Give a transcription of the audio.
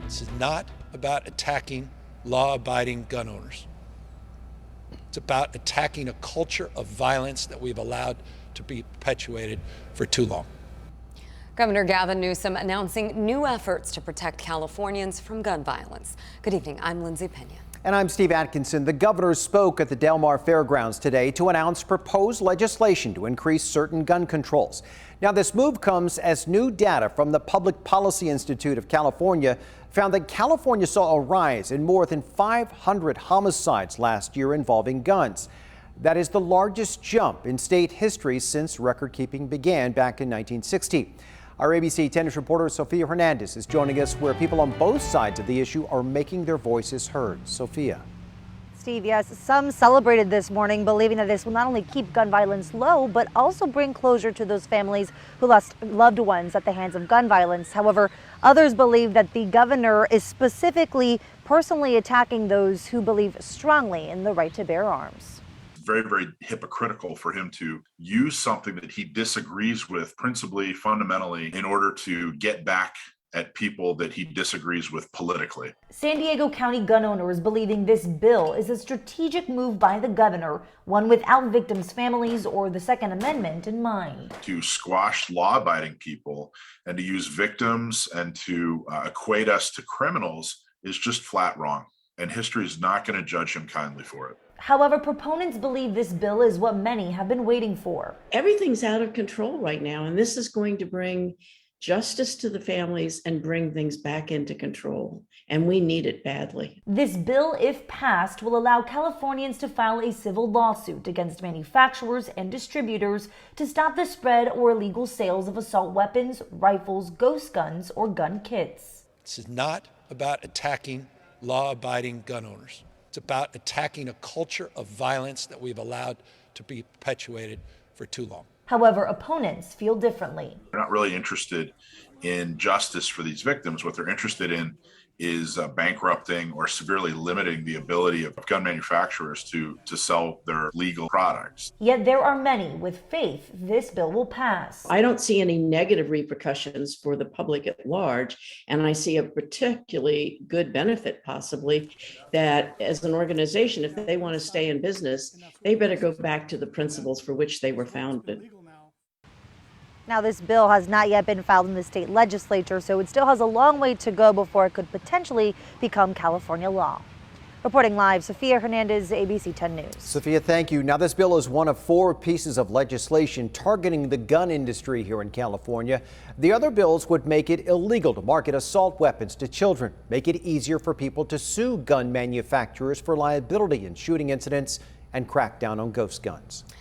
This is not about attacking law-abiding gun owners. It's about attacking a culture of violence that we've allowed to be perpetuated for too long. Governor Gavin Newsom announcing new efforts to protect Californians from gun violence. Good evening, I'm Lindsay Pena. And I'm Steve Atkinson. The governor spoke at the Mar Fairgrounds today to announce proposed legislation to increase certain gun controls. Now, this move comes as new data from the Public Policy Institute of California found that California saw a rise in more than 500 homicides last year involving guns. That is the largest jump in state history since record-keeping began back in 1960. Our ABC 10 News reporter Sophia Hernandez is joining us where people on both sides of the issue are making their voices heard. Sophia. Steve, yes, some celebrated this morning, believing that this will not only keep gun violence low, but also bring closure to those families who lost loved ones at the hands of gun violence. However, others believe that the governor is specifically personally attacking those who believe strongly in the right to bear arms. Very, very hypocritical for him to use something that he disagrees with principally, fundamentally, in order to get back at people that he disagrees with politically. San Diego County gun owners believing this bill is a strategic move by the governor, one without victims' families or the Second Amendment in mind. To squash law-abiding people and to use victims and to equate us to criminals is just flat wrong. And history is not going to judge him kindly for it. However, proponents believe this bill is what many have been waiting for. Everything's out of control right now, and this is going to bring justice to the families and bring things back into control, and we need it badly. This bill, if passed, will allow Californians to file a civil lawsuit against manufacturers and distributors to stop the spread or illegal sales of assault weapons, rifles, ghost guns, or gun kits. This is not about attacking law-abiding gun owners. It's about attacking a culture of violence that we've allowed to be perpetuated for too long. However, opponents feel differently. They're not really interested in justice for these victims. What they're interested in is bankrupting or severely limiting the ability of gun manufacturers to sell their legal products. Yet there are many with faith this bill will pass. I don't see any negative repercussions for the public at large, and I see a particularly good benefit possibly that as an organization, if they want to stay in business, they better go back to the principles for which they were founded. Now, this bill has not yet been filed in the state legislature, so it still has a long way to go before it could potentially become California law. Reporting live, Sophia Hernandez, ABC 10 News. Sophia, thank you. Now, this bill is one of 4 pieces of legislation targeting the gun industry here in California. The other bills would make it illegal to market assault weapons to children, make it easier for people to sue gun manufacturers for liability in shooting incidents, and crack down on ghost guns.